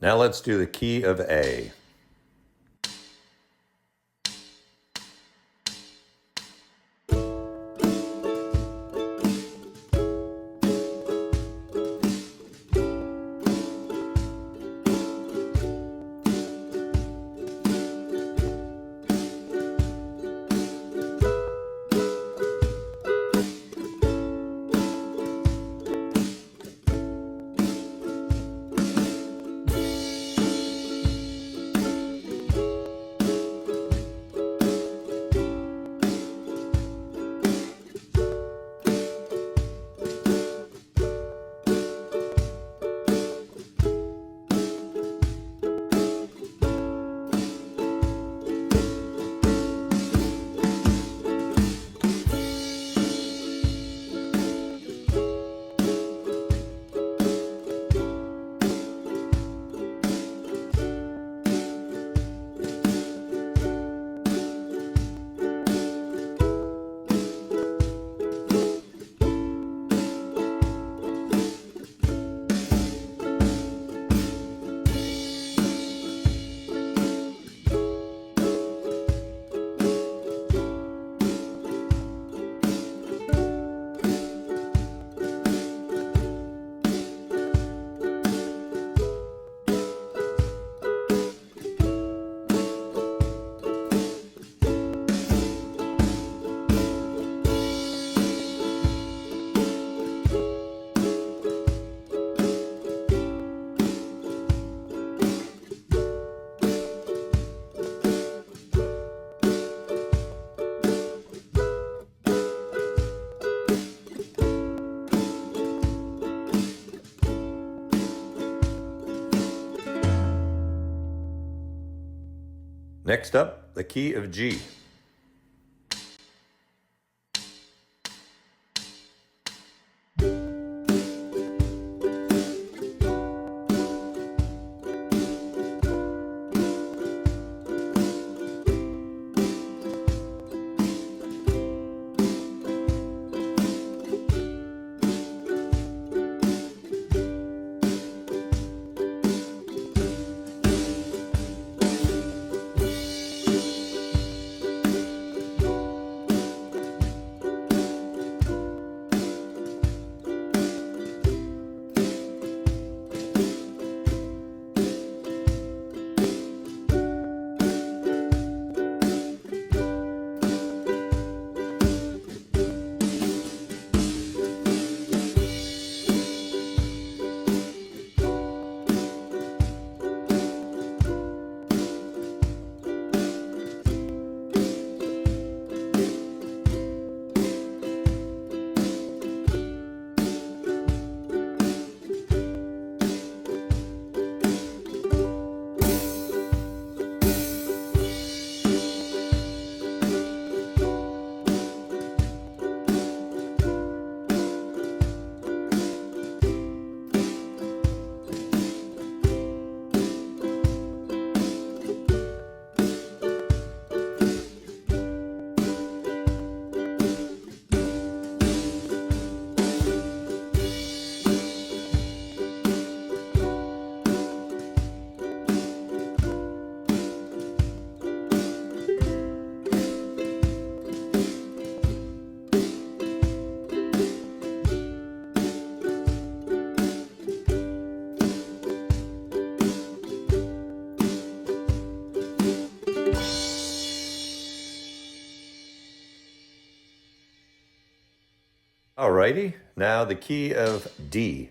Now let's do the key of A. Next up, the key of G. Alrighty, now the key of D.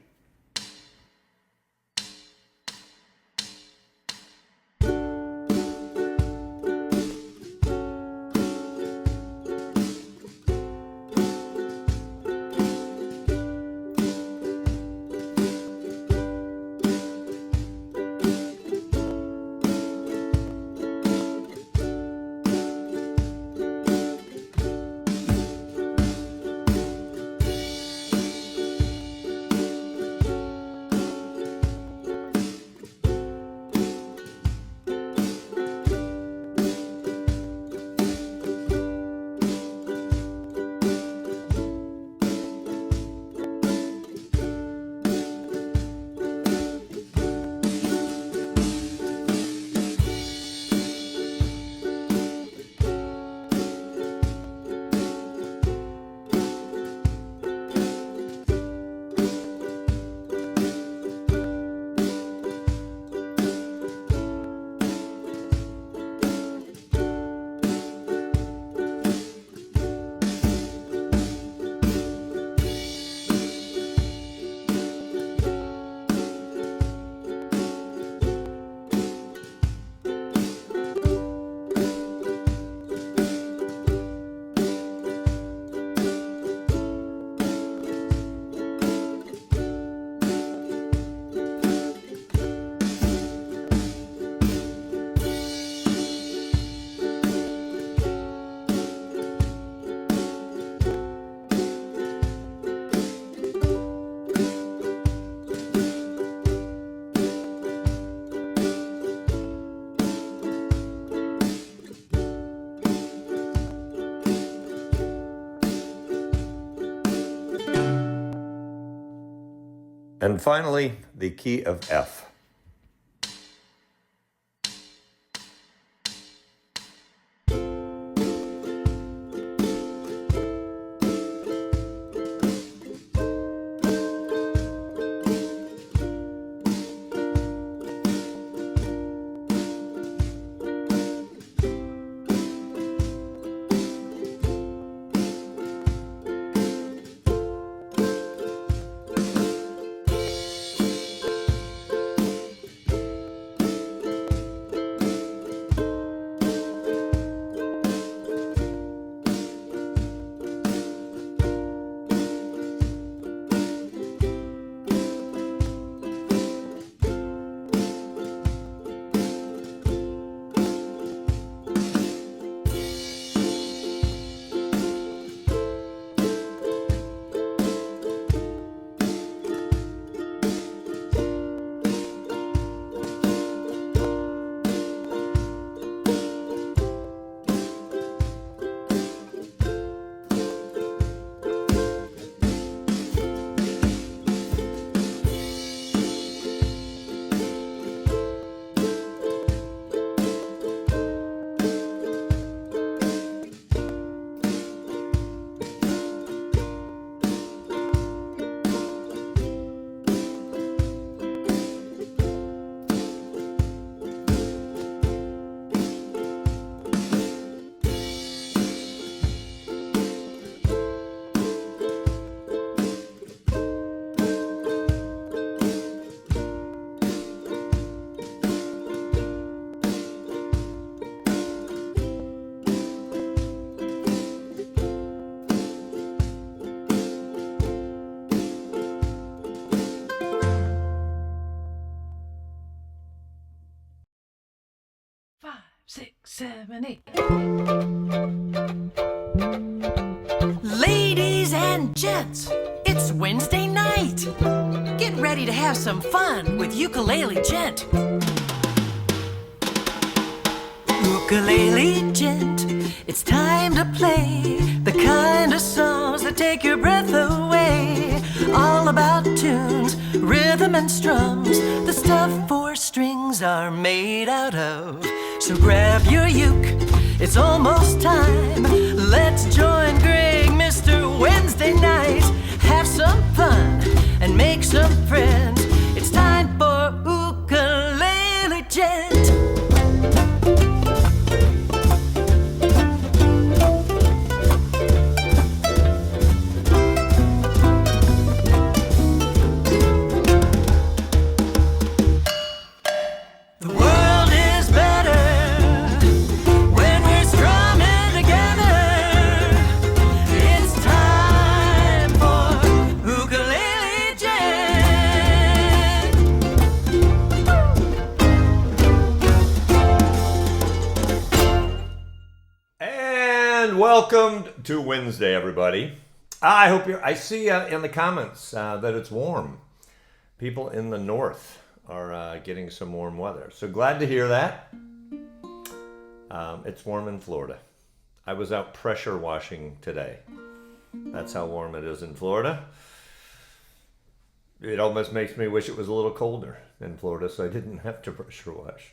And finally, the key of F. Six, seven, eight. Ladies and gents, it's Wednesday night. Get ready to have some fun with Ukulele Gent. Ukulele Gent, it's time to play the kind of songs that take your breath away. All about tunes, rhythm and strums, the stuff four strings are made out of. So grab your uke, it's almost time. Let's join Greg, Mr. Wednesday Night. Have some fun and make some friends. It's time for Ukulele Gent. Welcome to Wednesday, everybody. I hope I see in the comments that it's warm. People in the north are getting some warm weather. So glad to hear that. It's warm in Florida. I was out pressure washing today. That's how warm it is in Florida. It almost makes me wish it was a little colder in Florida so I didn't have to pressure wash.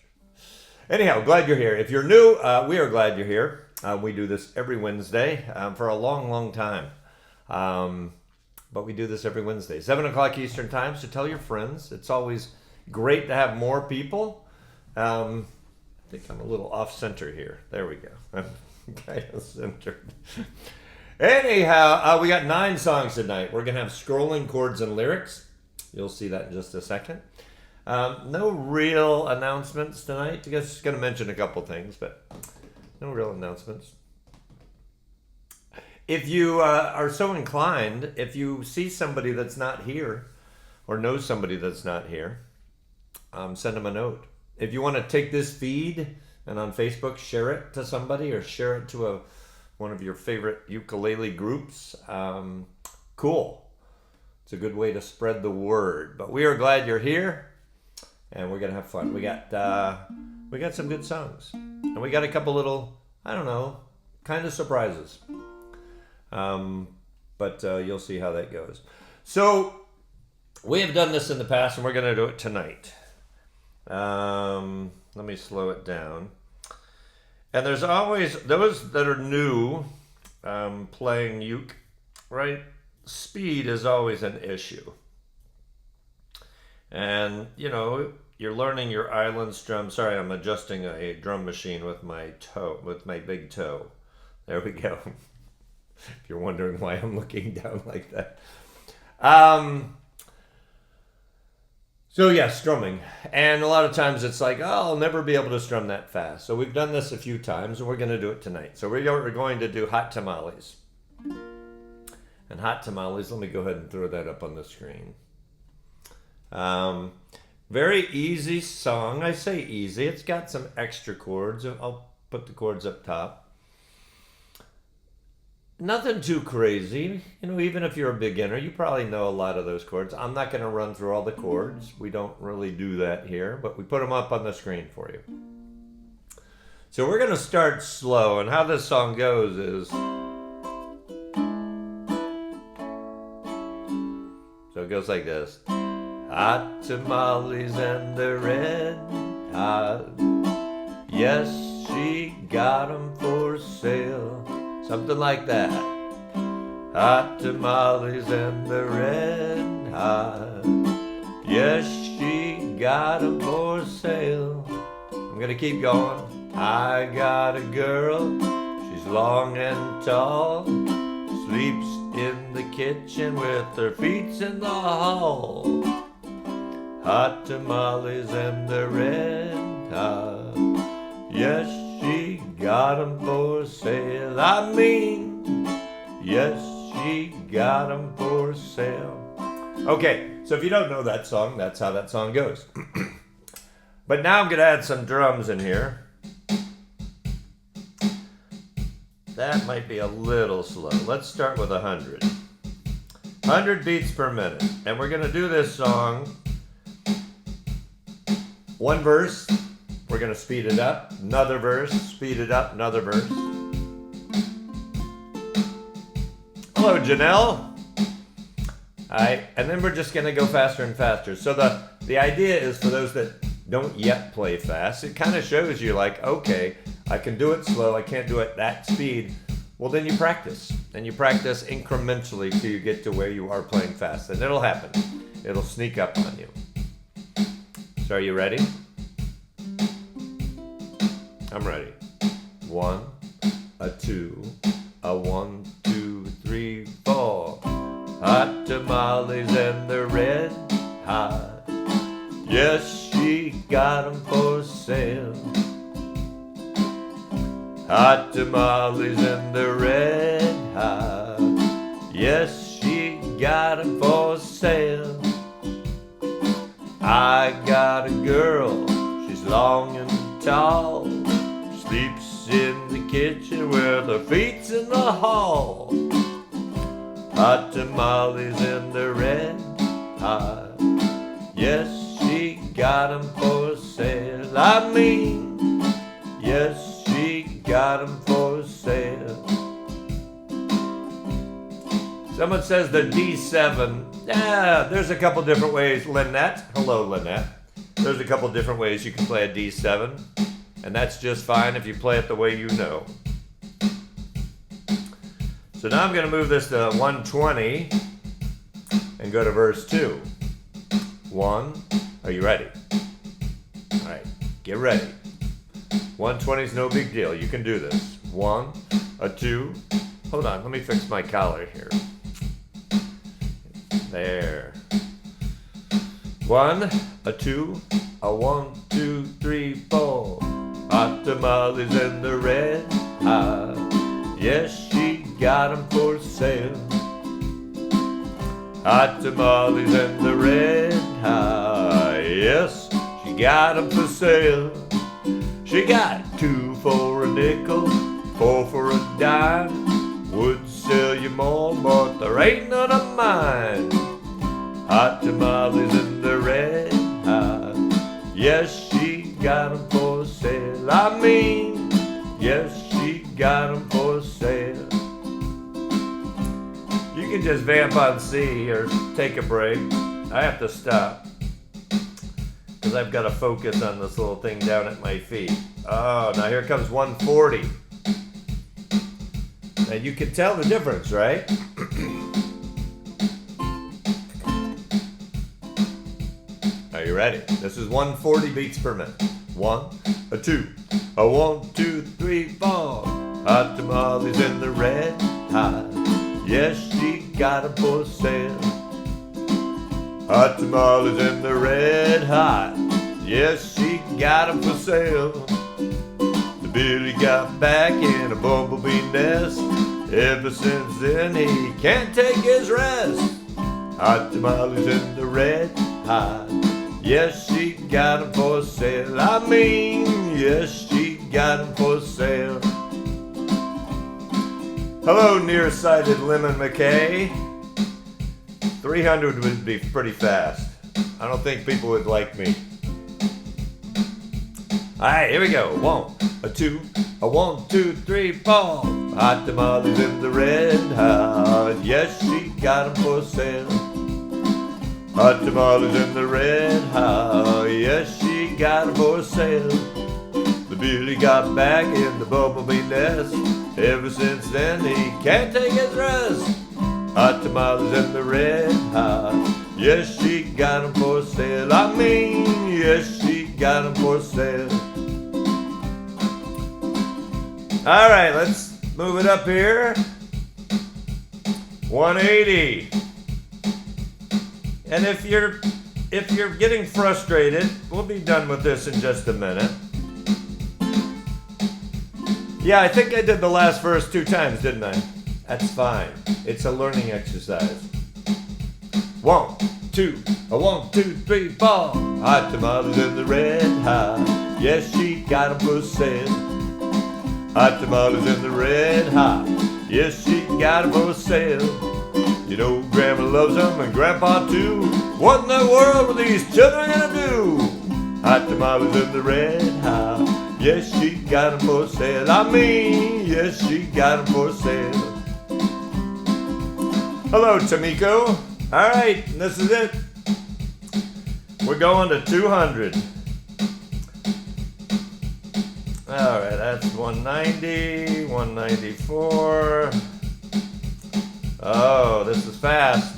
Anyhow, glad you're here. If you're new, we are glad you're here. We do this every Wednesday for a long, long time. But we do this every Wednesday, 7 o'clock Eastern time, so tell your friends. It's always great to have more people. I think I'm a little off-center here. There we go. I'm kind of centered. Anyhow, we got 9 songs tonight. We're going to have scrolling chords and lyrics. You'll see that in just a second. No real announcements tonight. I guess going to mention a couple things, but no real announcements. If you are so inclined, if you see somebody that's not here or know somebody that's not here, send them a note. If you want to take this feed and on Facebook share it to somebody or share it to one of your favorite ukulele groups, cool. It's a good way to spread the word. But we are glad you're here. And we're going to have fun. We got some good songs. And we got a couple little, I don't know, kind of surprises. But you'll see how that goes. So We have done this in the past, and we're going to do it tonight. Let me slow it down. And there's always those that are new playing uke, right? Speed is always an issue. And, you know, you're learning your island strum. Sorry, I'm adjusting a drum machine with my toe, with my big toe. There we go. If you're wondering why I'm looking down like that. So yeah, strumming. And a lot of times it's like, oh, I'll never be able to strum that fast. So we've done this a few times, and we're going to do it tonight. So we're going to do hot tamales. And hot tamales, let me go ahead and throw that up on the screen. Very easy song. I say easy. It's got some extra chords. I'll put the chords up top. Nothing too crazy. You know, even if you're a beginner, you probably know a lot of those chords. I'm not going to run through all the chords. We don't really do that here, but we put them up on the screen for you. So we're going to start slow, and how this song goes is... So it goes like this. Hot tamales and they're red hot. Yes, she got 'em for sale. Something like that. Hot tamales and the red hot. Yes, she got 'em for sale. I'm gonna keep going. I got a girl. She's long and tall. Sleeps in the kitchen with her feet in the hall. Hot tamales and the red hot. Yes, she got 'em for sale. I mean, yes, she got 'em for sale. Okay, so if you don't know that song, that's how that song goes. But now I'm going to add some drums in here. That might be a little slow. Let's start with 100. 100 beats per minute. And we're going to do this song. One verse. We're going to speed it up. Another verse. Speed it up. Another verse. Hello, Janelle. All right. And then we're just going to go faster and faster. So the idea is for those that don't yet play fast, it kind of shows you like, okay, I can do it slow. I can't do it that speed. Well, then you practice. And you practice incrementally till you get to where you are playing fast. And it'll happen. It'll sneak up on you. So are you ready? I'm ready. 1, a 2, a 1, 2, 3, 4. Hot tamales and they're red hot. Yes, she got 'em for sale. Hot tamales and they're red hot. Yes, she got 'em for sale. I got a girl, she's long and tall. Sleeps in the kitchen with her feet in the hall. Hot tamales in the red hot. Yes, she got 'em for sale. I mean, yes, she got 'em for sale. Someone says the D7. Yeah, there's a couple different ways. Lynette. Hello, Lynette. There's a couple different ways you can play a D7. And that's just fine if you play it the way you know. So now I'm going to move this to 120 and go to verse 2. 1. Are you ready? All right, get ready. 120 is no big deal. You can do this. 1, a 2. Hold on, let me fix my collar here. There. 1, a 2, a 1, 2, 3, 4. Hot tamales and the red hot. Yes, she got 'em for sale. Hot tamales and the red hot. Yes, she got 'em for sale. She got 2 for a nickel, 4 for a dime. Would sell you more, but there ain't none of mine. Hot tamales and the red hot. Yes, she got 'em for sale. I mean, yes, she got 'em for sale. You can just vamp on C or take a break. I have to stop because I've got to focus on this little thing down at my feet. Oh, now here comes 140. Now you can tell the difference, right? Are you ready? This is 140 beats per minute. 1, a 2, a 1, 2, 3, 4. Hot tamales in the red hot. Yes, she got 'em for sale. Hot tamales in the red hot. Yes, she got 'em for sale. The Billy got back in a bumblebee nest. Ever since then he can't take his rest. Hot tamales in the red hot. Yes, she got 'em for sale. I mean, yes, she got 'em for sale. Hello, nearsighted Lemon McKay. 300 would be pretty fast. I don't think people would like me. Alright, here we go. 1, a 2, a 1, 2, 3, 4. Hot tamales in the red hot. Yes, she got 'em for sale. Hot tamales in the red hot. Yes, she got 'em for sale. The Billy got back in the bumblebee nest. Ever since then he can't take his rest. Hot tamales in the red hot. Yes, she got 'em for sale. I mean, yes, she got 'em for sale. All right, let's move it up here. 180. And if you're getting frustrated, we'll be done with this in just a minute. Yeah, I think I did the last verse 2 times, didn't I? That's fine. It's a learning exercise. 1, 2, a 1, 2, 3, 4. Hot tamales in the red hot. Yes, she got 'em for sale. Hot tamales in the red hot. Yes, she got 'em for sale. You know Grandma loves 'em and Grandpa too. What in the world are these children gonna do? Hot tamales in the red hot. Yes, she got 'em for sale. I mean, yes, she got 'em for sale. Hello, Tamiko. All right, this is it. We're going to 200. All right, that's 190, 194. Oh, this is fast.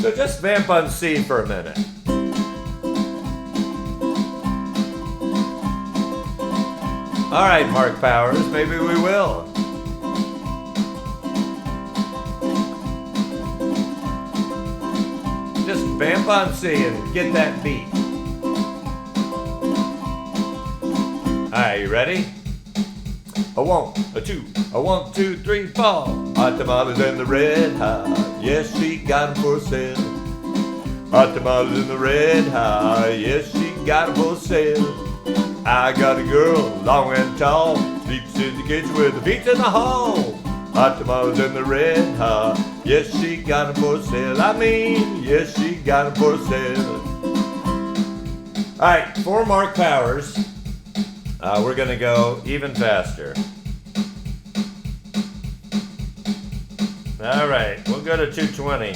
So just vamp on C for a minute. All right, Mark Powers, maybe we will. Just vamp on C and get that beat. All right, you ready? A 1, a 2, a 1, 2, 3, 4. Hot tamales in the red hot. Yes, she got 'em for sale. Hot tamales in the red hot. Yes, she got 'em for sale. I got a girl, long and tall, sleeps in the kitchen with the feet in the hall. Hot tamales in the red hot. Yes, she got 'em for sale. I mean, yes, she got 'em for sale. All right, for Mark Powers, we're gonna go even faster. All right, we'll go to 220,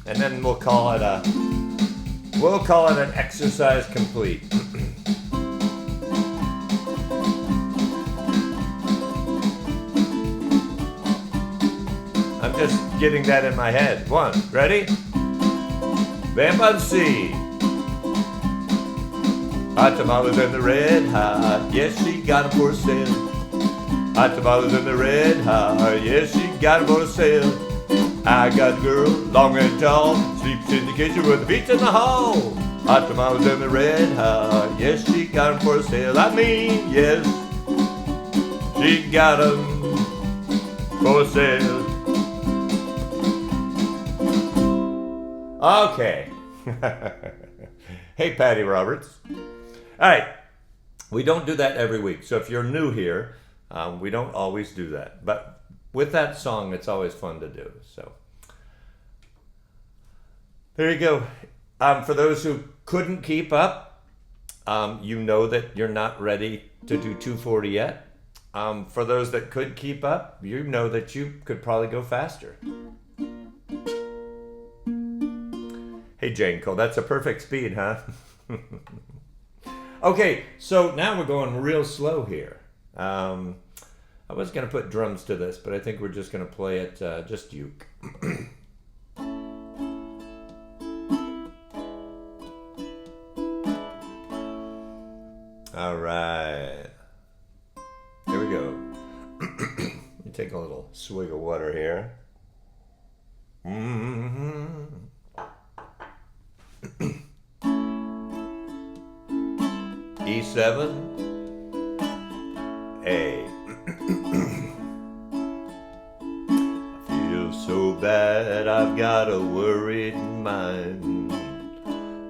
and then we'll call it an exercise complete. I'm just getting that in my head. 1, ready? Vamp on C. Hot tamales in the red hot. Yes, she got 'em for sale. Hot tamales in the red hot. Yes, she got 'em for sale. I got a girl, long and tall, sleeps in the kitchen with the feet in the hall. Hot tamales in the red hot. Yes, she got 'em for sale. I mean, yes, she got 'em for sale. Okay. Hey, Patty Roberts. All right. We don't do that every week. So if you're new here, we don't always do that. But with that song, it's always fun to do. So there you go. For those who couldn't keep up, you know that you're not ready to do 240 yet. For those that could keep up, you know that you could probably go faster. Hey, Jane Cole, that's a perfect speed, huh? Okay, so now we're going real slow here. I was going to put drums to this, but I think we're just going to play it just uke. All right. Here we go. You take a little swig of water here. E7, A. I feel so bad, I've got a worried mind.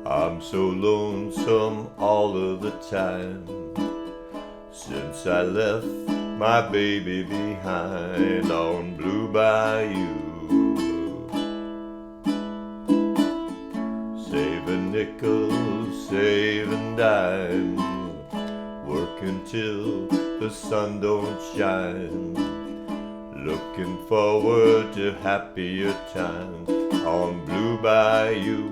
I'm so lonesome all of the time. Since I left my baby behind on Blue Bayou. Saving nickels, saving dimes, working till the sun don't shine. Looking forward to happier times on Blue Bayou.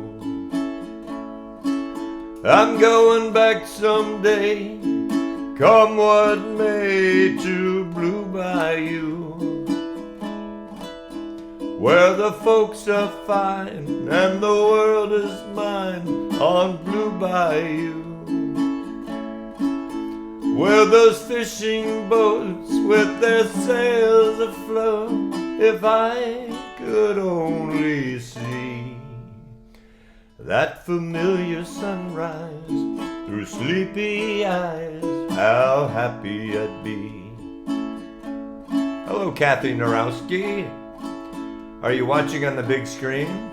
I'm going back someday, come what may, to Blue Bayou, where the folks are fine and the world is mine on Blue Bayou, where those fishing boats with their sails afloat, if I could only see that familiar sunrise through sleepy eyes, how happy I'd be. Hello, Kathy Narowski. Are you watching on the big screen?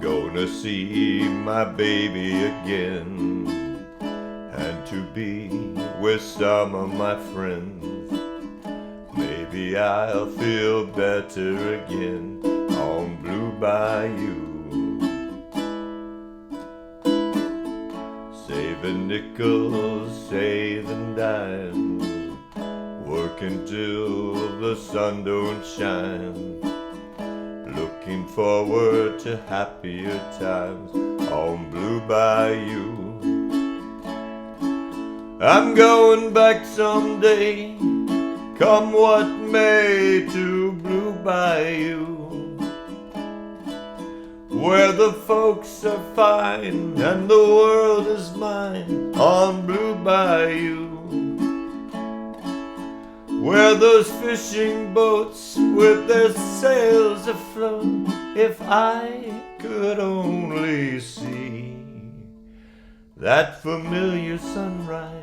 Gonna see my baby again, and to be with some of my friends. Maybe I'll feel better again on Blue Bayou. Saving nickels, saving dimes, working till the sun don't shine. Looking forward to happier times on Blue Bayou. I'm going back someday, come what may, to Blue Bayou, where the folks are fine and the world is mine on Blue Bayou, where those fishing boats with their sails afloat, if I could only see that familiar sunrise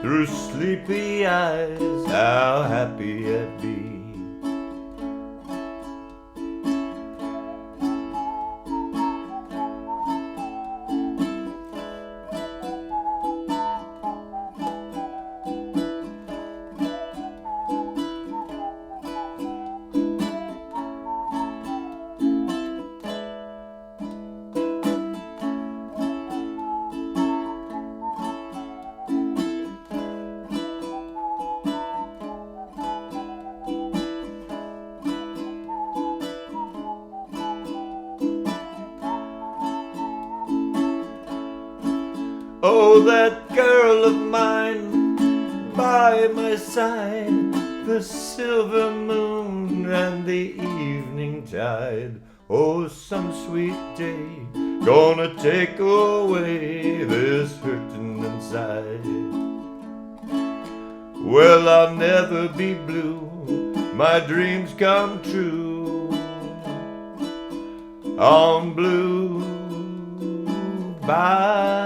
through sleepy eyes, how happy I'd be. Oh, that girl of mine by my side, the silver moon and the evening tide. Oh, some sweet day gonna take away this hurting inside. Well, I'll never be blue, my dreams come true on Blue Bayou.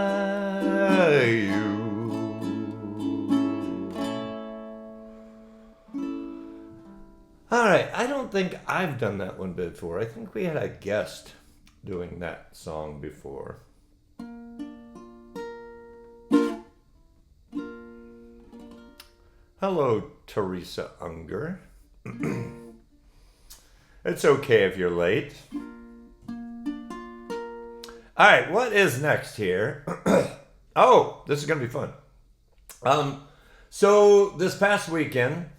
All right, I don't think I've done that one before. I think we had a guest doing that song before. Hello, Teresa Unger. It's okay if you're late. All right, what is next here? Oh, this is going to be fun. So this past weekend,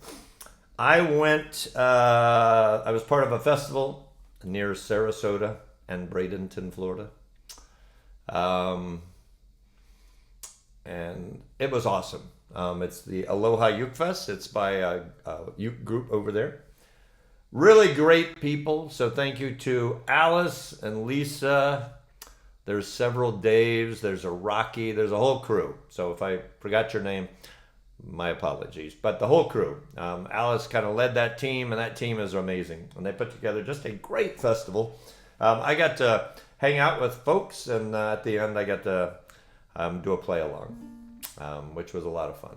I went, I was part of a festival near Sarasota, and Bradenton, Florida. And it was awesome. It's the Aloha Uke Fest. It's by a uke group over there. Really great people. So thank you to Alice and Lisa. There's several Daves. There's a Rocky. There's a whole crew. So if I forgot your name, my apologies. But the whole crew. Alice kind of led that team, and that team is amazing. And they put together just a great festival. I got to hang out with folks, and at the end I got to do a play along, which was a lot of fun.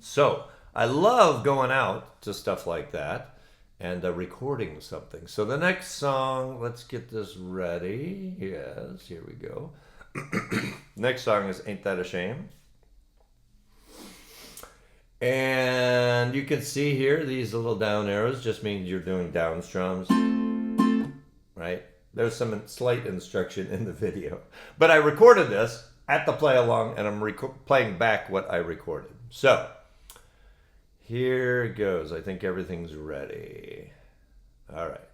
So I love going out to stuff like that and recording something. So the next song, let's get this ready. Yes, here we go. Next song is Ain't That a Shame? And you can see here, these little down arrows just means you're doing down strums, right? There's some slight instruction in the video. But I recorded this at the play along, and I'm playing back what I recorded. So, here it goes. I think everything's ready. All right.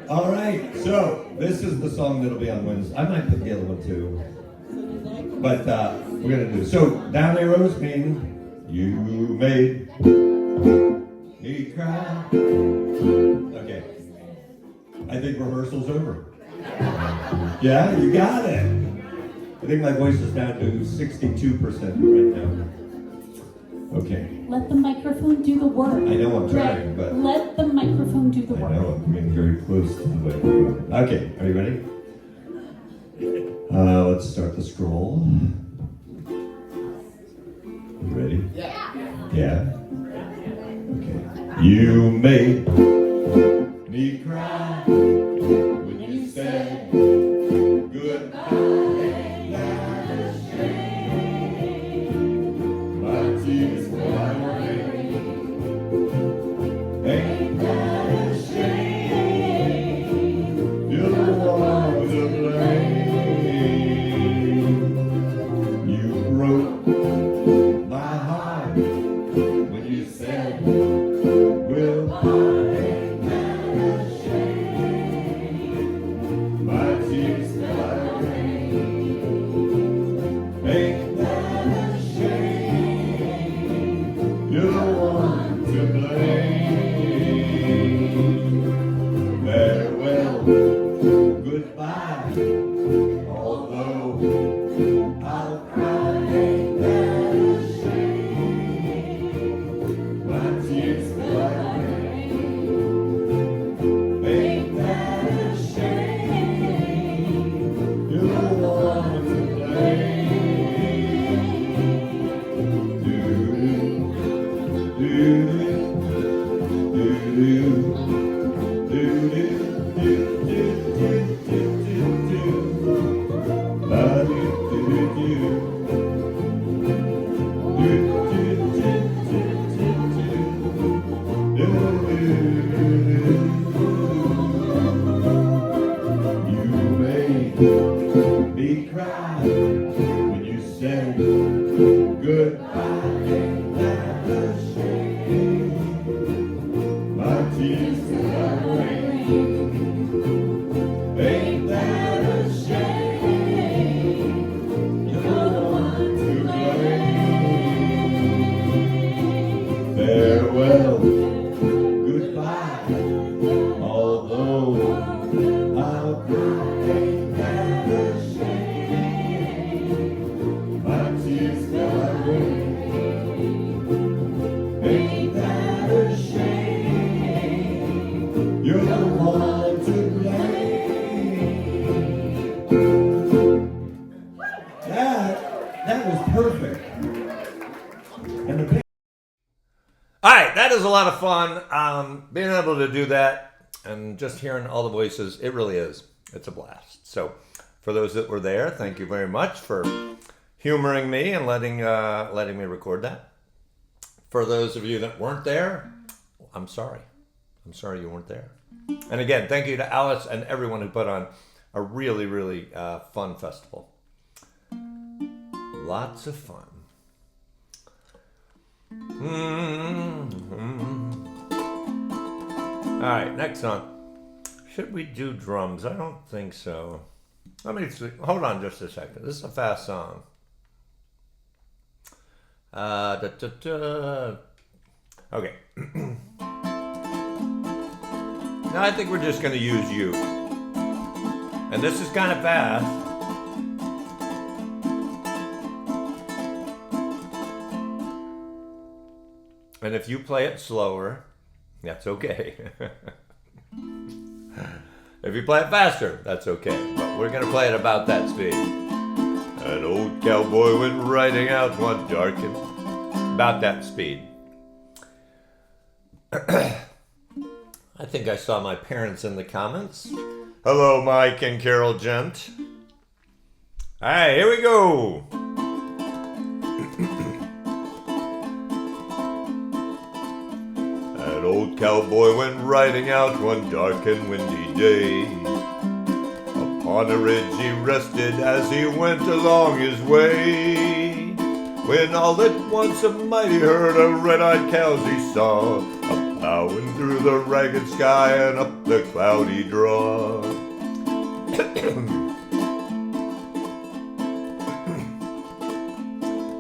All right, so this is the song that'll be on Wednesday. I might put the other one too. But we're going to do. So, down arrows mean you made me cry. Okay. I think rehearsal's over. Yeah, you got it. I think my voice is down to 62% right now. Okay. Let the microphone do the work. I know I'm trying, but... Let the microphone do the I work. know, I'm coming very close to the microphone. Okay, are you ready? Let's start the scroll. You ready? Yeah. Okay. You made me cry when you said goodbye. Not a shame. My tears were rain. Ain't that a shame? You're the one to blame. You broke my heart when you said we'll part. Me cry when you said goodbye. Ain't that a shame? My tears will rain. Ain't that a shame? You're the one to blame. Farewell, goodbye. Although I'll cry. That was perfect. And All right, that is a lot of fun. Being able to do that and just hearing all the voices, it really is. It's a blast. So for those that were there, thank you very much for humoring me and letting me record that. For those of you that weren't there, I'm sorry. I'm sorry you weren't there. And again, thank you to Alice and everyone who put on a really, really fun festival. Lots of fun. All right, next song. Should we do drums? I don't think so. Let me see. Hold on just a second. This is a fast song. Okay. Now I think we're just going to use you. And this is kind of fast. And if you play it slower, that's okay. If you play it faster, that's okay. But we're going to play it about that speed. An old cowboy went riding out one dark and about that speed. I think I saw my parents in the comments. Hello, Mike and Carol Gent. All right, here we go. An old cowboy went riding out one dark and windy day. Upon a ridge he rested as he went along his way. When all at once a mighty herd of red-eyed cows he saw, a-plowing through the ragged sky and up the cloudy draw.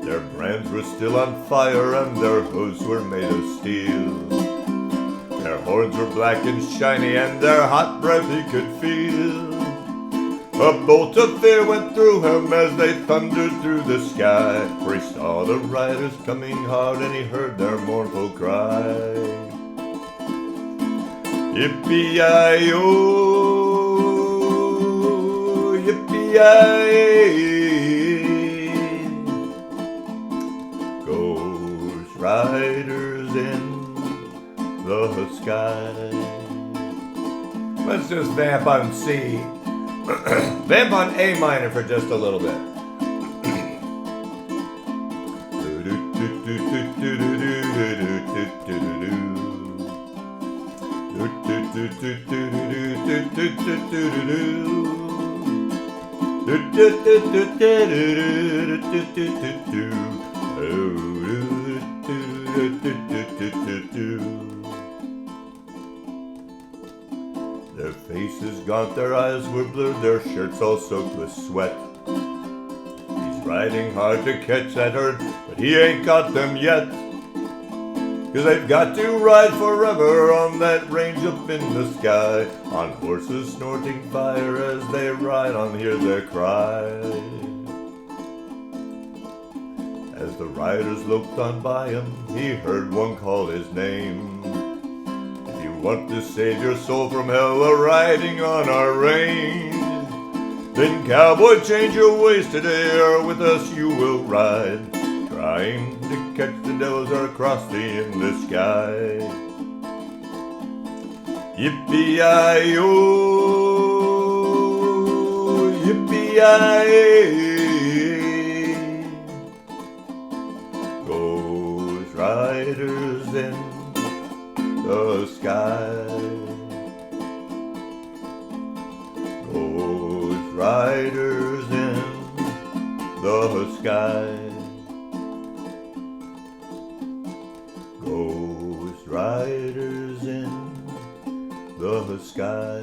Their brands were still on fire and their hooves were made of steel. Their horns were black and shiny and their hot breath he could feel. A bolt of fear went through him as they thundered through the sky, for he saw the riders coming hard and he heard their mournful cry. Yippee-yi-yo, yippee-yi-yi, ghost riders in the sky. Let's just vamp on C. Vamp on A minor for just a little bit. Their faces gaunt, their eyes were blurred, their shirts all soaked with sweat. He's riding hard to catch that herd, but he ain't got them yet. 'Cause they've got to ride forever on that range up in the sky, on horses snorting fire as they ride on, hear their cry. As the riders loped on by him, he heard one call his name. Want to save your soul from hell, a-riding on our range? Then cowboy, change your ways today, or with us you will ride, trying to catch the devils across the endless sky. Yippee-yi-yo, yippee-yi-yi, ghost riders in the sky, ghost riders in the sky, ghost riders in the sky.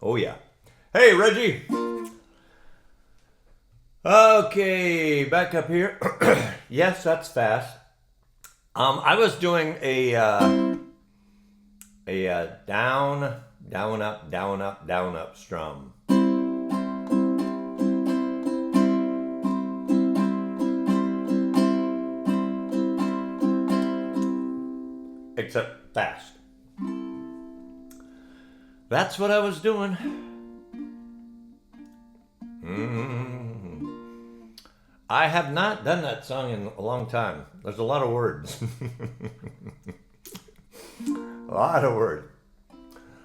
Oh yeah. Hey, Reggie. Okay, back up here. Yes, that's fast. I was doing a down, down, up, down, up, down, up strum. Except fast. That's what I was doing. I have not done that song in a long time. There's a lot of words. A lot of words.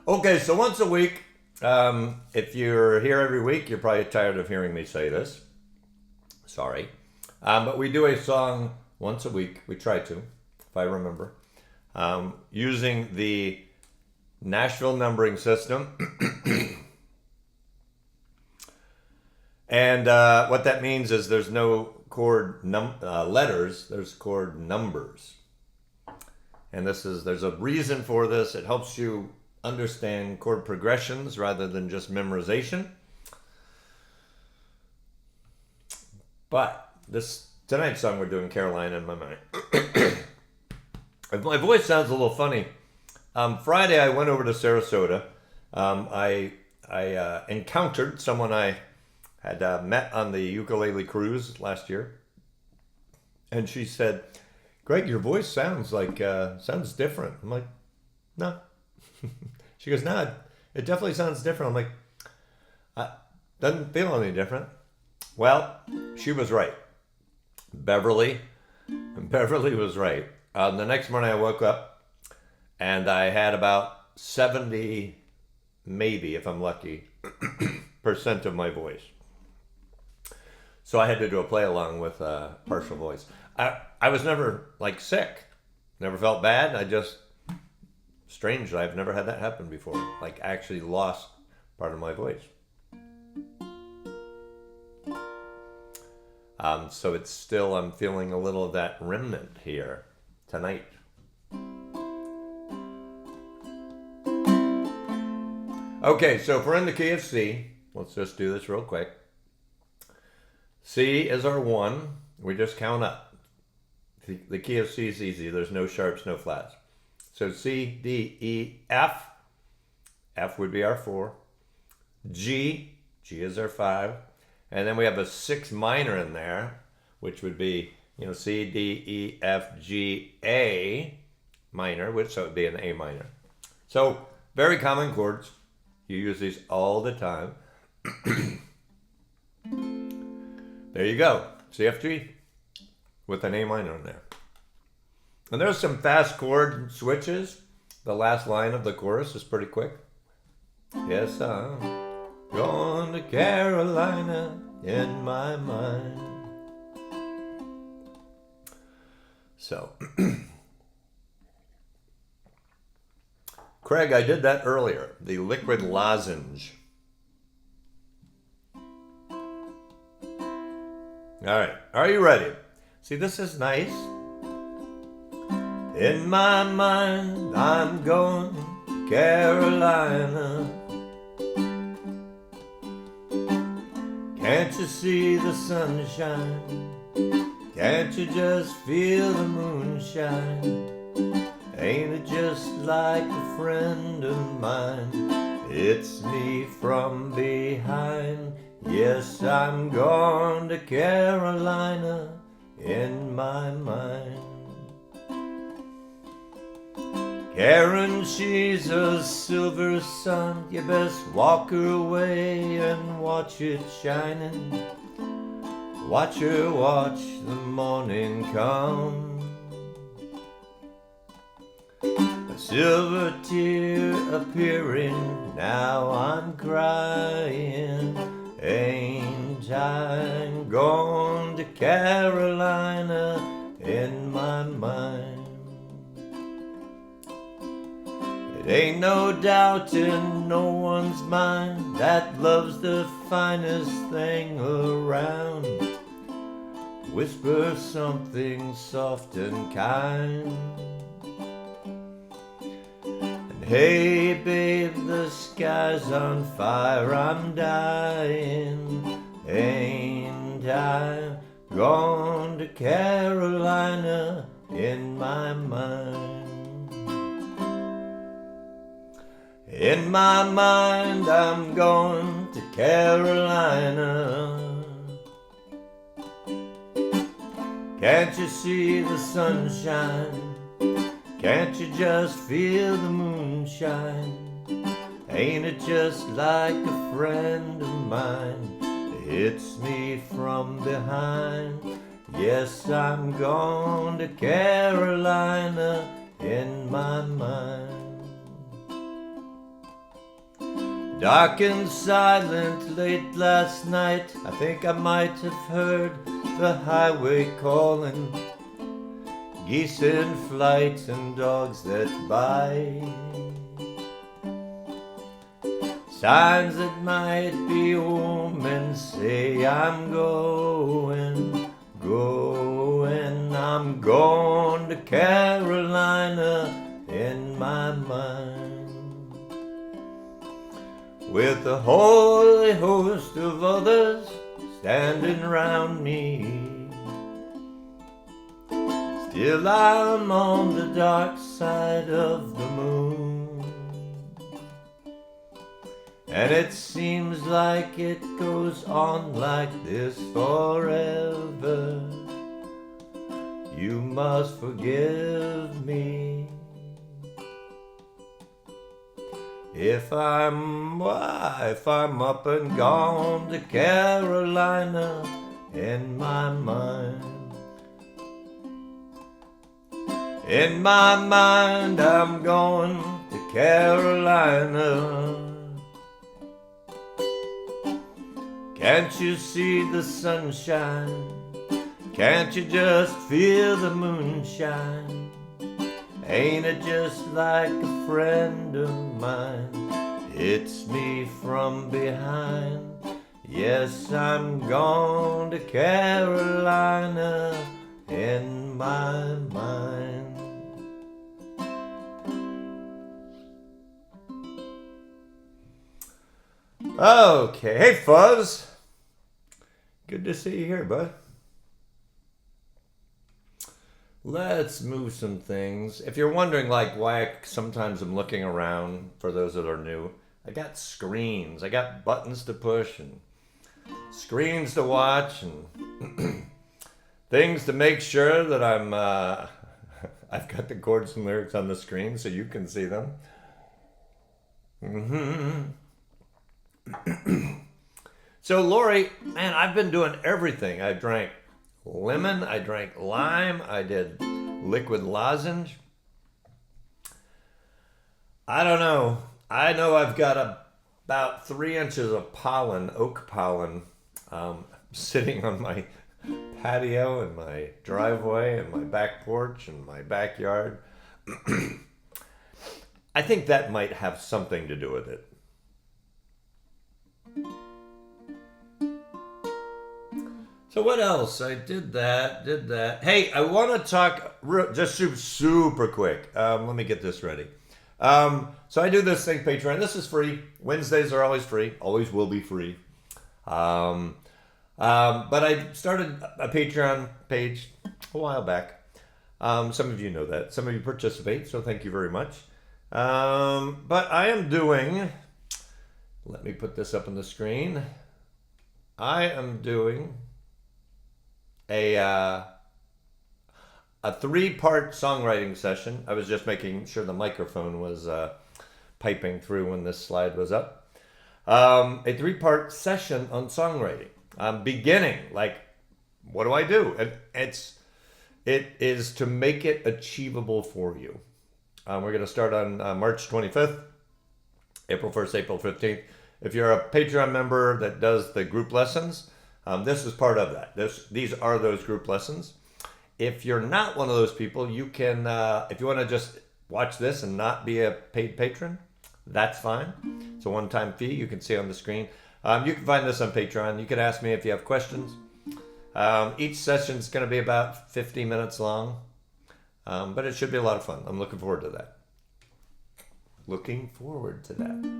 Okay, so once a week, if you're here every week, you're probably tired of hearing me say this. Sorry. But we do a song once a week. We try to, if I remember. Using the Nashville numbering system. And what that means is there's no chord letters, there's chord numbers. And there's a reason for this. It helps you understand chord progressions rather than just memorization. But tonight's song we're doing, Carolina in My Mind. If my voice sounds a little funny, Friday I went over to Sarasota. I encountered someone I had met on the ukulele cruise last year, and she said, "Greg, your voice sounds different." I'm like, "No." She goes, "No, it definitely sounds different." I'm like, "Doesn't feel any different." Well, she was right. Beverly was right. The next morning I woke up and I had about 70, maybe if I'm lucky, percent of my voice. So I had to do a play along with partial voice. I was never sick, never felt bad. Strange, I've never had that happen before. Actually lost part of my voice. So it's still, I'm feeling a little of that remnant here tonight. Okay, so if we're in the key of C, let's just do this real quick. C is our 1. We just count up. The key of C is easy. There's no sharps, no flats. So C, D, E, F. F would be our 4. G is our 5. And then we have a 6 minor in there, which would be, C, D, E, F, G, A minor, so it would be an A minor. So very common chords. You use these all the time. There you go. CFG with an A minor in there. And there's some fast chord switches. The last line of the chorus is pretty quick. Yes, I'm going to Carolina in my mind. So, Craig, I did that earlier. The liquid lozenge. All right, are you ready? See, this is nice. In my mind, I'm going to Carolina. Can't you see the sunshine? Can't you just feel the moonshine? Ain't it just like a friend of mine? It's me from behind. Yes, I'm going to Carolina in my mind. Karen, she's a silver sun. You best walk her away and watch it shining. Watch her watch the morning come. A silver tear appearing, now I'm crying. Ain't I going to Carolina in my mind? It ain't no doubt in no one's mind that love's the finest thing around. Whisper something soft and kind. And hey babe, the sky's on fire, I'm dying. Ain't I gone to Carolina in my mind? In my mind, I'm going to Carolina. Can't you see the sunshine? Can't you just feel the moonshine? Ain't it just like a friend of mine? It hits me from behind. Yes, I'm going to Carolina in my mind. Dark and silent late last night, I think I might have heard the highway calling. Geese in flight and dogs that bite. Signs that might be omens say I'm going. I'm going to Carolina with a holy host of others standing round me. Still I'm on the dark side of the moon, and it seems like it goes on like this forever. You must forgive me if I'm up and gone to Carolina in my mind. In my mind I'm going to Carolina. Can't you see the sunshine? Can't you just feel the moonshine? Ain't it just like a friend of mine? It's me from behind. Yes, I'm going to Carolina in my mind. Okay, hey Fuzz. Good to see you here, bud. Let's move some things. If you're wondering like why sometimes I'm looking around, for those that are new, I got screens. I got buttons to push and screens to watch and things to make sure that I've got the chords and lyrics on the screen so you can see them. So Lori, man, I've been doing everything. I drank lemon, I drank lime, I did liquid lozenge. I don't know. I know I've got about 3 inches of pollen, oak pollen, sitting on my patio and my driveway and my back porch and my backyard. I think that might have something to do with it. So what else? I did that. Hey, I want to talk just super quick. Let me get this ready. So I do this thing, Patreon. This is free. Wednesdays are always free. Always will be free. But I started a Patreon page a while back. Some of you know that. Some of you participate, so thank you very much. But I am doing... Let me put this up on the screen. I am doing a 3-part songwriting session. I was just making sure the microphone was piping through when this slide was up. A 3-part session on songwriting. Beginning, like, what do I do? It is to make it achievable for you. We're going to start on March 25th, April 1st, April 15th. If you're a Patreon member that does the group lessons, this is part of that. These are those group lessons. If you're not one of those people, you can, if you want to just watch this and not be a paid patron, that's fine. It's a one-time fee. You can see on the screen. You can find this on Patreon. You can ask me if you have questions. Each session is going to be about 50 minutes long, but it should be a lot of fun. I'm looking forward to that. Looking forward to that.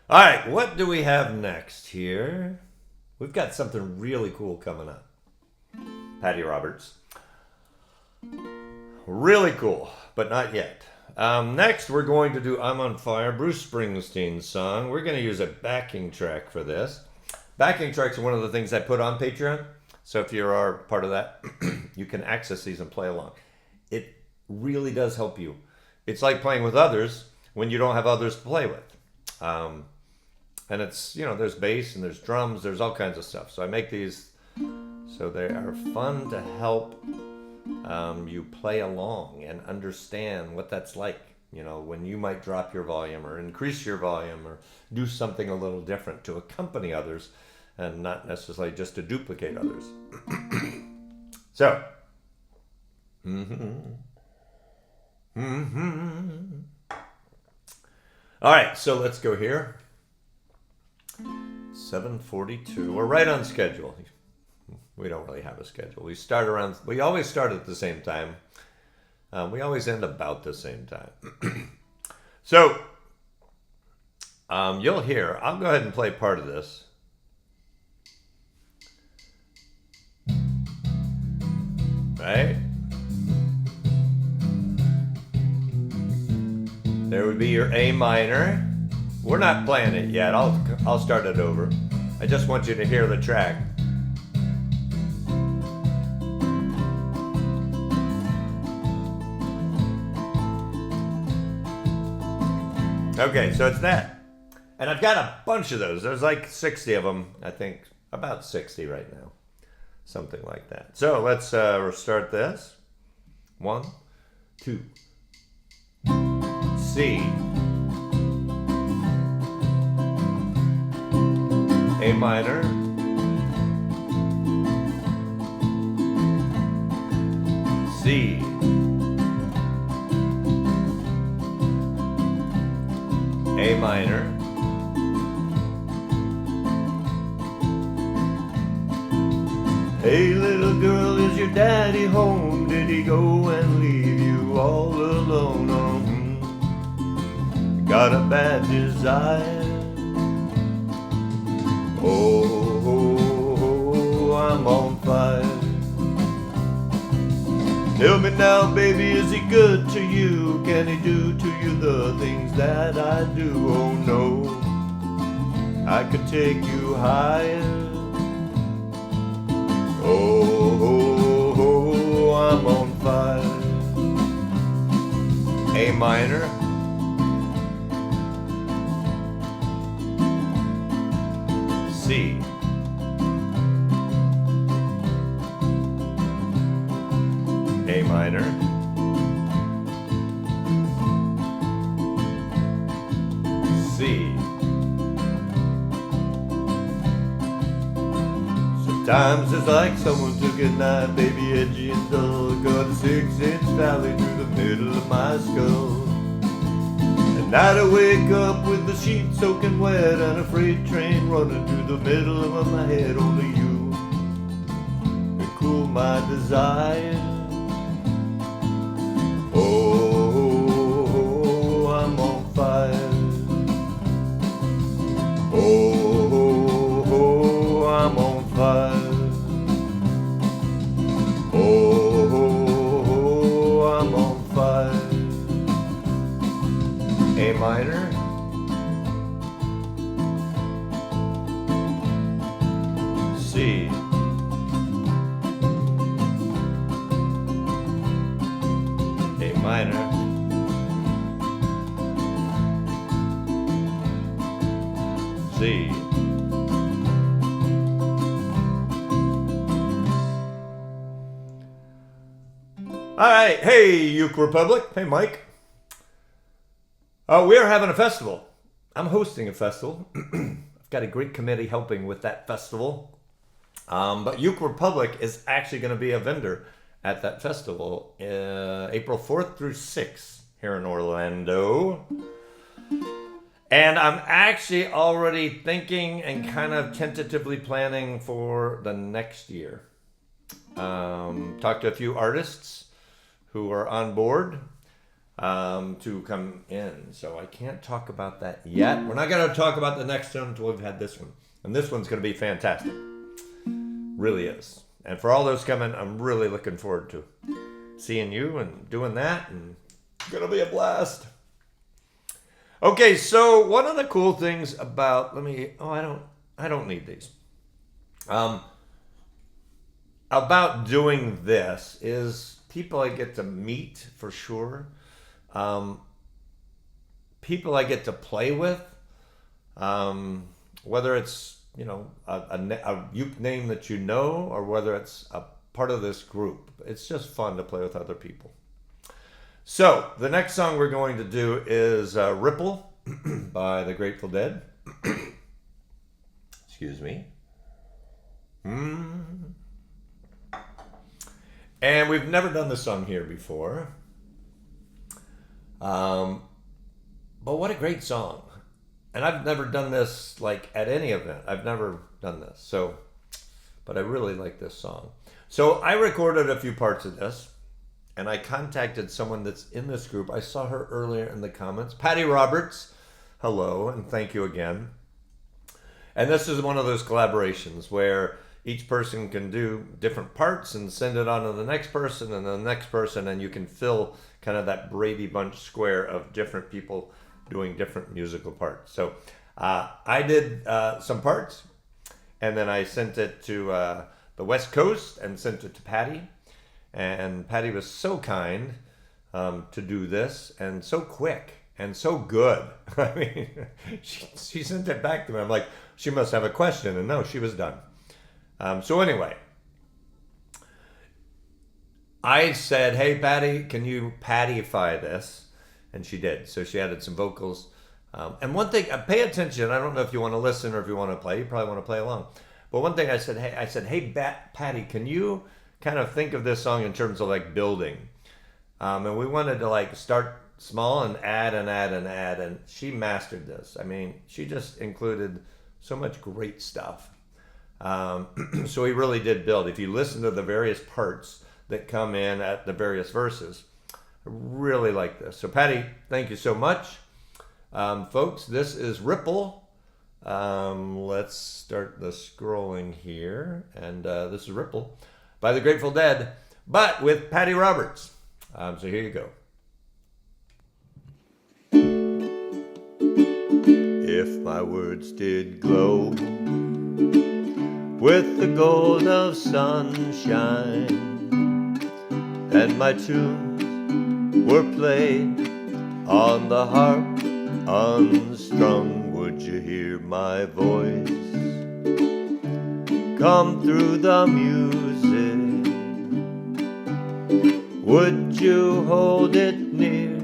All right, what do we have next here? We've got something really cool coming up. Patty Roberts. Really cool, but not yet. Next, we're going to do I'm on Fire, Bruce Springsteen's song. We're going to use a backing track for this. Backing tracks are one of the things I put on Patreon. So if you are part of that, you can access these and play along. It really does help you. It's like playing with others when you don't have others to play with. And it's, there's bass and there's drums, there's all kinds of stuff. So I make these so they are fun to help you play along and understand what that's like. When you might drop your volume or increase your volume or do something a little different to accompany others and not necessarily just to duplicate others. So, all right, so let's go here. 7:42. We're right on schedule. We don't really have a schedule. We always start at the same time. We always end about the same time. So, you'll hear, I'll go ahead and play part of this. Right? There would be your A minor. We're not playing it yet. I'll start it over. I just want you to hear the track. Okay, so it's that. And I've got a bunch of those. There's like 60 of them, I think. About 60 right now. Something like that. So let's start this. 1, 2. C. A minor. C. A minor. Hey little girl, is your daddy home? Did he go and leave you all alone? Got a bad desire. Oh, I'm on fire. Tell me now, baby, is he good to you? Can he do to you the things that I do? Oh no, I could take you higher. Oh, I'm on fire. A minor. C. A minor. C. Sometimes it's like someone took a knife, baby, edgy and dull, cut a 6-inch valley through the middle of my skull. At night I wake up with the sheets soaking wet and a freight train running through the middle of my head. Only you can cool my desire. Oh, I'm on fire. Oh, I'm on fire. Oh, I'm on fire. A minor. C. A minor. C. All right, hey, Uke Republic. Hey, Mike. We are having a festival. I'm hosting a festival. I've got a great committee helping with that festival. But Uke Republic is actually going to be a vendor at that festival April 4th through 6th here in Orlando. And I'm actually already thinking and kind of tentatively planning for the next year. Talked to a few artists who are on board to come in. So I can't talk about that yet. We're not going to talk about the next one until we've had this one. And this one's going to be fantastic. Really is. And for all those coming, I'm really looking forward to seeing you and doing that. And it's going to be a blast. Okay, so one of the cool things about, I don't need these. About doing this is people I get to meet for sure. People I get to play with, whether it's, a Uke name that you know, or whether it's a part of this group. It's just fun to play with other people. So, the next song we're going to do is Ripple by the Grateful Dead. Excuse me. And we've never done this song here before. But what a great song. And I've never done this at any event. I've never done this. But I really like this song. So I recorded a few parts of this. and I contacted someone that's in this group. I saw her earlier in the comments. Patty Roberts, hello, and thank you again. And this is one of those collaborations where each person can do different parts and send it on to the next person and the next person, and you can fill kind of that Brady Bunch square of different people doing different musical parts. So I did some parts, and then I sent it to the West Coast and sent it to Patty. And Patty was so kind to do this, and so quick and so good. I mean, she sent it back to me. I'm like, she must have a question, and no, she was done. So anyway, I said, hey, Patty, can you Pattyify this? And she did. So she added some vocals. And one thing, pay attention. I don't know if you want to listen or if you want to play. You probably want to play along. But one thing I said, hey, Patty, can you kind of think of this song in terms of like building? And we wanted to like start small and add and add and add. And she mastered this. I mean, she just included so much great stuff. So he really did build. If you listen to the various parts that come in at the various verses, I really like this. So Patty, thank you so much. Folks, this is Ripple. Let's start the scrolling here. And this is Ripple by the Grateful Dead, but with Patty Roberts. So here you go. If my words did glow with the gold of sunshine, and my tunes were played on the harp unstrung, would you hear my voice come through the music? Would you hold it near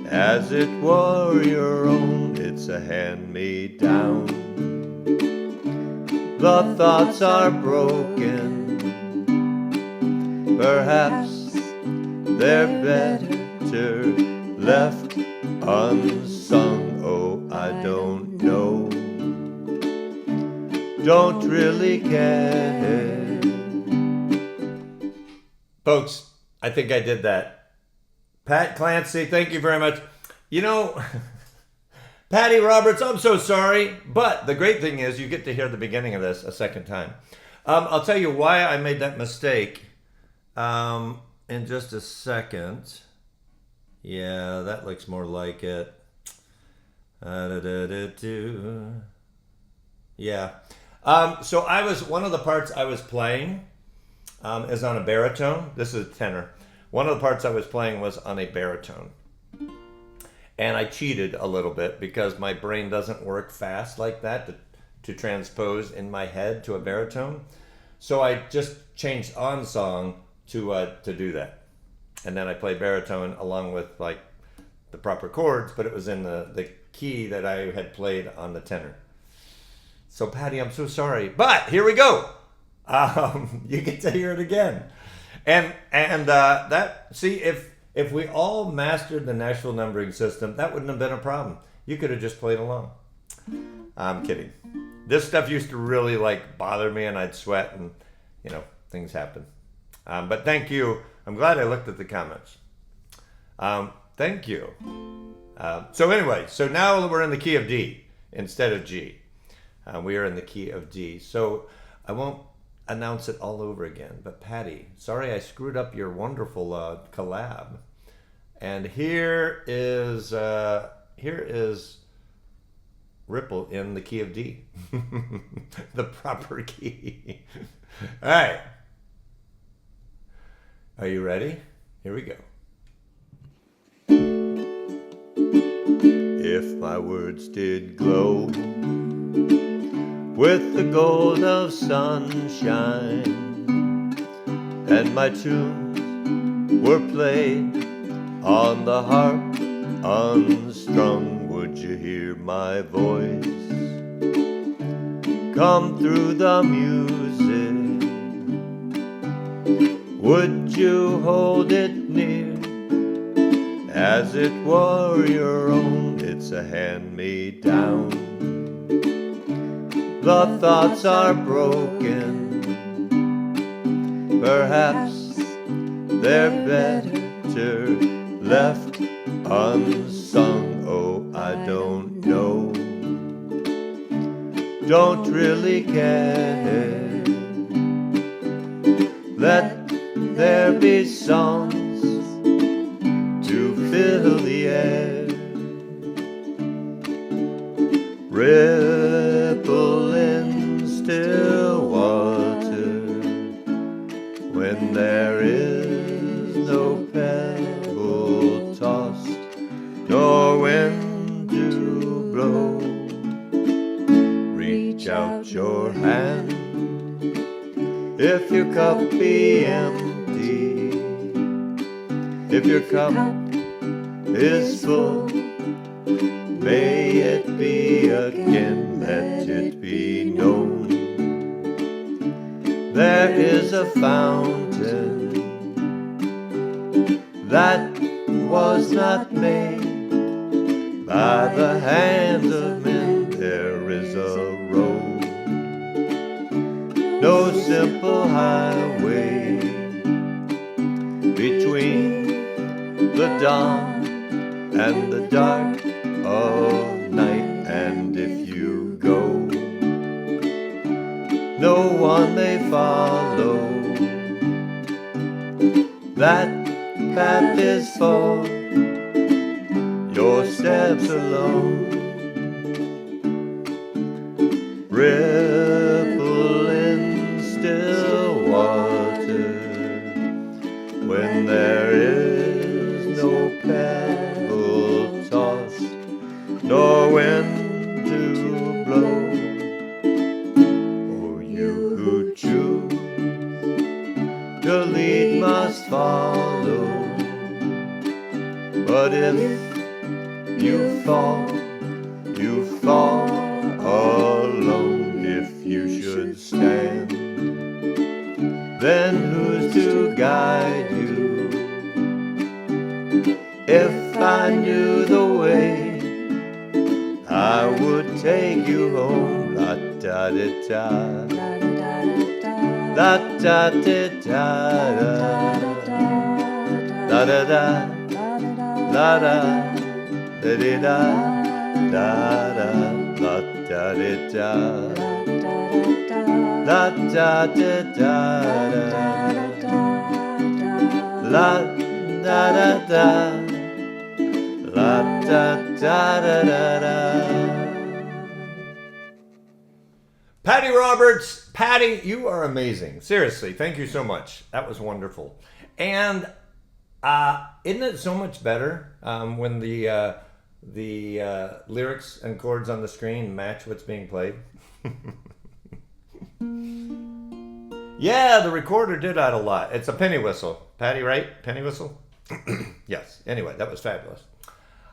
as it were your own? It's a hand-me-down. The thoughts are broken, perhaps they're better left unsung. Oh, I don't know, don't really care. Folks, I think I did that. Pat Clancy, thank you very much. You know, Patty Roberts, I'm so sorry, but the great thing is you get to hear the beginning of this a second time. I'll tell you why I made that mistake in just a second. Yeah, that looks more like it. Yeah. So one of the parts I was playing is on a baritone. This is a tenor. One of the parts I was playing was on a baritone. And I cheated a little bit because my brain doesn't work fast like that to transpose in my head to a baritone. So I just changed on song to do that. And then I played baritone along with like the proper chords, but it was in the key that I had played on the tenor. So Patty, I'm so sorry, but here we go. You get to hear it again. And that, see, if we all mastered the Nashville numbering system, that wouldn't have been a problem. You could have just played along. I'm kidding. This stuff used to really like bother me, and I'd sweat, and you know, things happen. But thank you. I'm glad I looked at the comments. Thank you. So anyway, so now we're in the key of D instead of G. We are in the key of D. So I won't announce it all over again. But Patty, sorry I screwed up your wonderful collab. And here is Ripple in the key of D, the proper key. All right. Are you ready? Here we go. If my words did glow with the gold of sunshine, and my tunes were played on the harp unstrung, would you hear my voice come through the music? Would you hold it near as it were your own? It's a hand-me-down. The thoughts are broken, perhaps they're better left unsung. Oh, I don't know, don't really care. Let there be songs to fill the air. Ripple in still water when there is no pebble tossed, nor wind to blow. Reach out your hand if your cup be empty. If your cup is full, may it be again, let it be known. There is a fountain that was not made by the hands of men. There is a road, no simple highway between the dawn and the dark of night. And if you go, no one may follow. That path is for your steps alone. Ripple in still water when there is no pebble tossed, nor wind to blow. Oh, you who choose the lead must follow. But if you fall alone. If you should stand, then who's to guide you? If I knew the way, I would take you home. La da da da, la da da da, da da da, la da da da, da da, la da da da, la da da da, la da da da, la da da da da. Patty Roberts, Patty, you are amazing. Seriously, thank you so much. That was wonderful. And isn't it so much better when the lyrics and chords on the screen match what's being played? Yeah, the recorder did that a lot. It's a penny whistle. Patty, right? Penny whistle? Yes. Anyway, that was fabulous.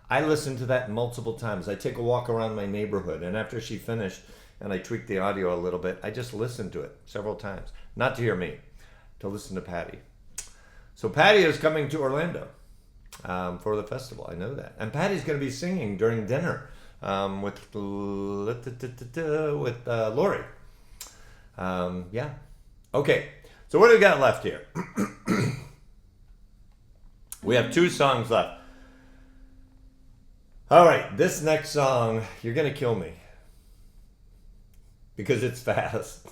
I listened to that multiple times. I take a walk around my neighborhood, and after she finished and I tweaked the audio a little bit, I just listened to it several times. Not to hear me, to listen to Patty. So Patty is coming to Orlando for the festival. I know that. And Patty's going to be singing during dinner with Lori. Yeah. Okay. So what do we got left here? We have 2 songs left. All right. This next song, you're going to kill me. Because it's fast.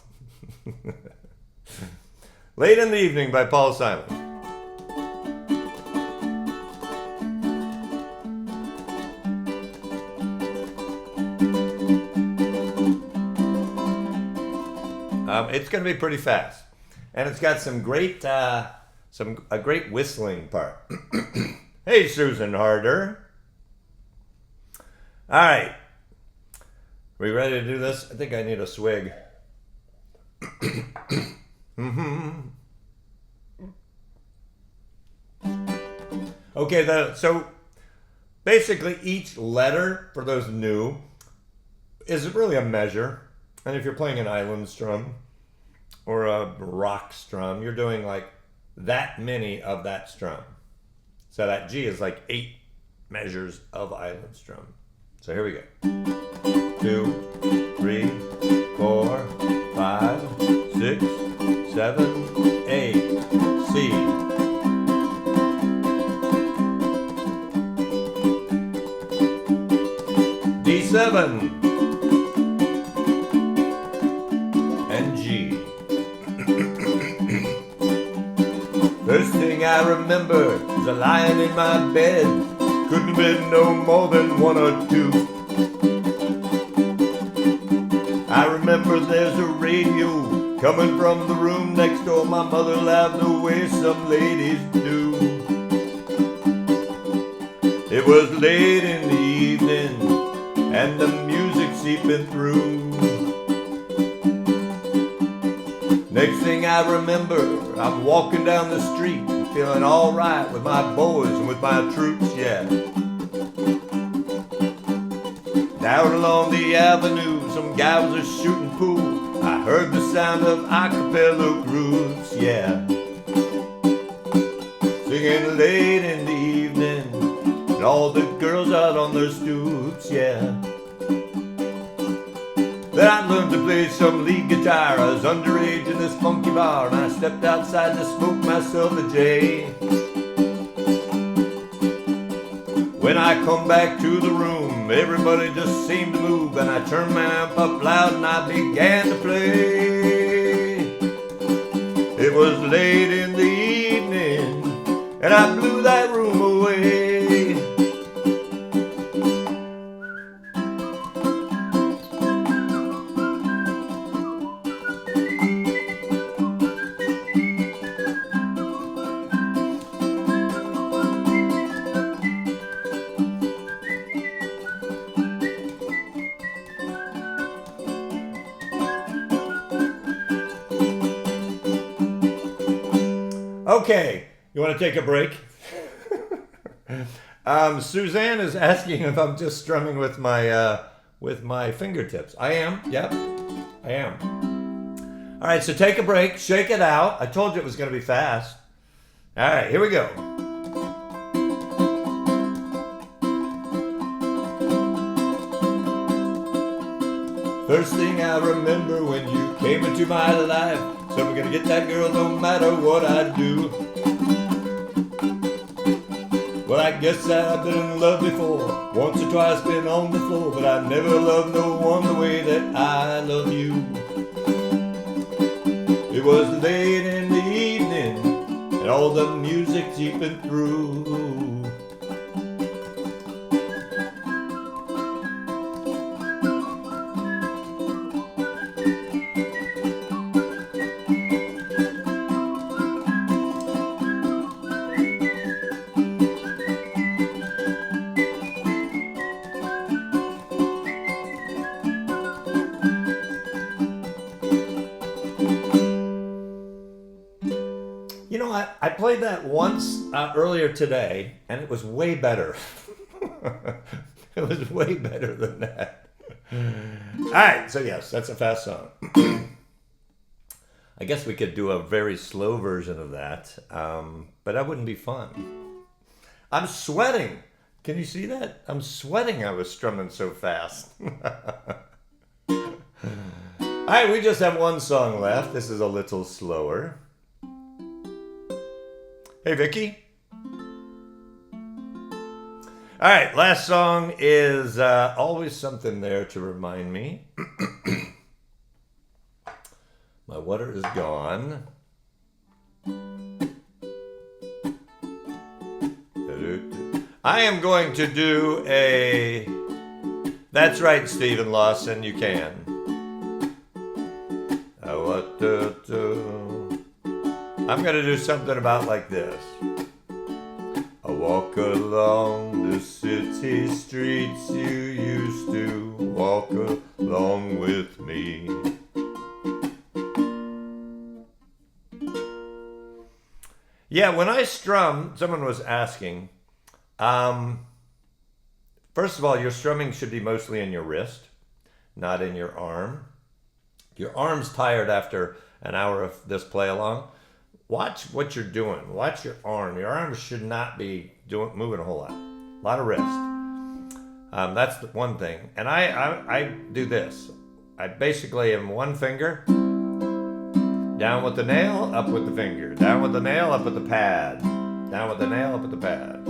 Late in the Evening by Paul Simon. It's going to be pretty fast, and it's got some great, a great whistling part. Hey, Susan Harder. All right, we ready to do this? I think I need a swig. Okay, so basically each letter, for those new, is really a measure. And if you're playing an island strum or a rock strum, you're doing like that many of that strum. So that G is like 8 measures of island strum. So here we go. 2, 3, 4, 5, 6, 7, 8, C, I remember is a lying in my bed. Couldn't have been no more than 1 or 2. I remember there's a radio coming from the room next door. My mother laughed the way some ladies do. It was late in the evening and the music seeping through. Next thing I remember, I'm walking down the street, feeling all right with my boys and with my troops, yeah. Down along the avenue, some guys were shooting pool. I heard the sound of acapella grooves, yeah. Singing late in the evening, and all the girls out on their stoops, yeah. Then I learned to play some lead guitar. I was underage in this funky bar, and I stepped outside to smoke myself a J. When I come back to the room, everybody just seemed to move, and I turned my amp up loud and I began to play. It was late in the evening, and I blew that room away. Okay, you want to take a break? Suzanne is asking if I'm just strumming with my fingertips. I am. Yep, I am. All right, so take a break, shake it out. I told you it was going to be fast. All right, here we go. First thing I remember when you came into my life, so we're gonna get that girl no matter what I do. Well, I guess I've been in love before, once or twice been on the floor, but I never loved no one the way that I love you. It was late in the evening, and all the music seeping through. You know, I played that once earlier today, and it was way better. It was way better than that. All right, so yes, that's a fast song. I guess we could do a very slow version of that, but that wouldn't be fun. I'm sweating. Can you see that? I'm sweating. I was strumming so fast. All right, we just have one song left. This is a little slower. Hey, Vicky. All right, last song is Always Something There to Remind Me. My water is gone. I am going to do a... That's right, Stephen Lawson, you can. I'm going to do something about like this. I walk along the city streets you used to walk along with me. Yeah, when I strum, someone was asking, first of all, your strumming should be mostly in your wrist, not in your arm. If your arm's tired after an hour of this play along, watch what you're doing. Watch your arm. Your arm should not be moving a whole lot. A lot of wrist. That's the one thing. And I do this. I basically am one finger, down with the nail, up with the finger. Down with the nail, up with the pad. Down with the nail, up with the pad.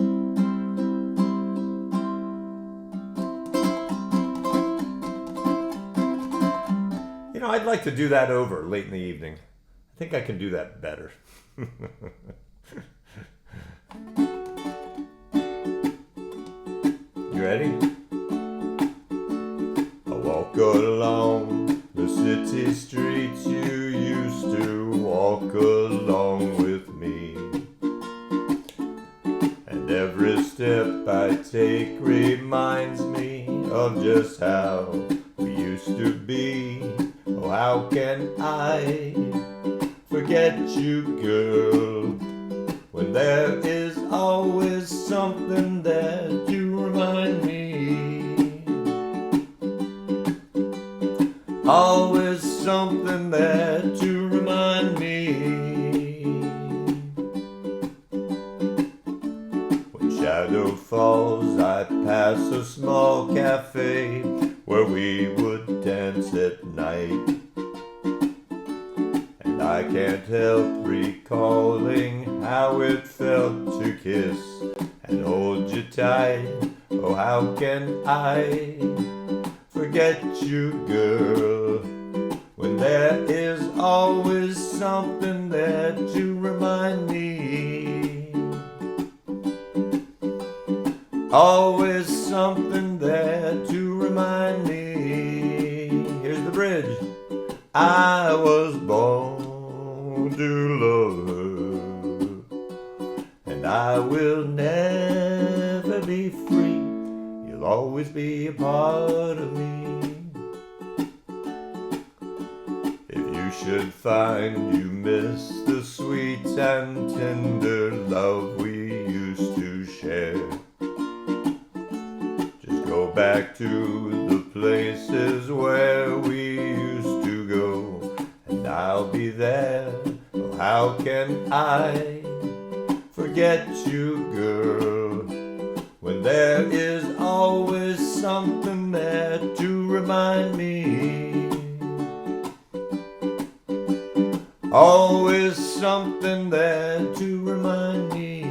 You know, I'd like to do that over late in the evening. I think I can do that better. You ready? I walk along the city streets you used to walk along with me. And every step I take reminds me of just how we used to be. Oh, how can I forget you, girl, when there is always something that you remind me. Always something that you remind me. When shadow falls, I pass a small cafe where we would dance at night. And I can't help recalling how it felt to kiss and hold you tight. Oh, how can I forget you, girl, when there is always something that you remind me. Always something that you remind me. Here's the bridge. I was born to love her, and I will never be free. You'll always be a part of me. If you should find you miss the sweet and tender love we used to share, just go back to the places where we used to go, and I'll be there. Oh, how can I forget you, girl, when there is always something that to remind me. Always something that to remind me.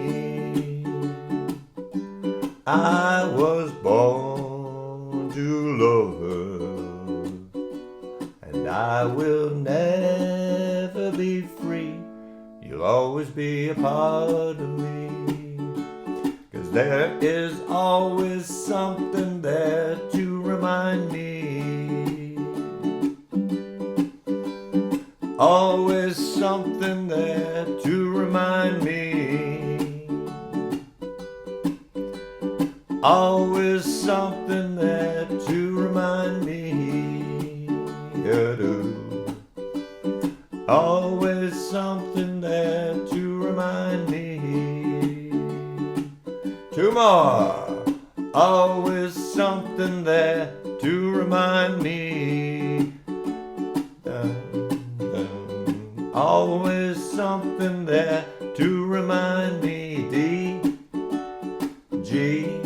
I was born to love her, and I will never be free. You'll always be a part of me. 'Cause there is always something there to remind me. Always something there to remind me. Always something there to remind me. Always something there to remind me. Two more. Always something there to remind me. Always something there to remind me. D, G,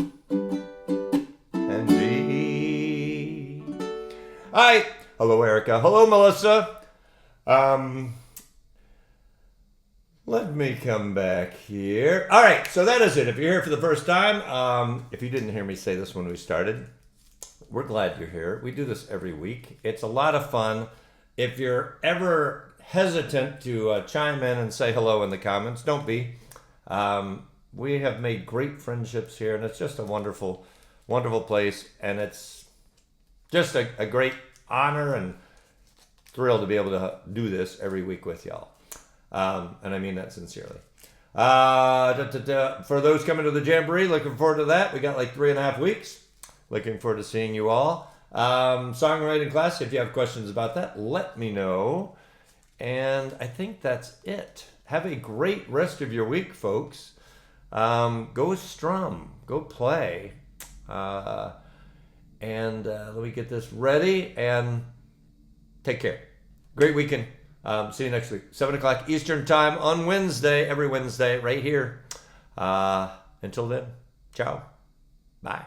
and B. Hi. Hello, Erica. Hello, Melissa. Let me come back here. All right, so that is it. If you're here for the first time, if you didn't hear me say this when we started, we're glad you're here. We do this every week. It's a lot of fun. If you're ever hesitant to chime in and say hello in the comments, don't be. We have made great friendships here, and it's just a wonderful, wonderful place, and it's just a great honor and thrill to be able to do this every week with y'all. And I mean that sincerely. For those coming to the Jamboree, looking forward to that. We got like 3.5 weeks. Looking forward to seeing you all. Songwriting class, if you have questions about that, let me know. And I think that's it. Have a great rest of your week, folks. Go strum. Go play. And let me get this ready. And take care. Great weekend. See you next week. 7 o'clock Eastern Time on Wednesday. Every Wednesday right here. Until then, ciao. Bye.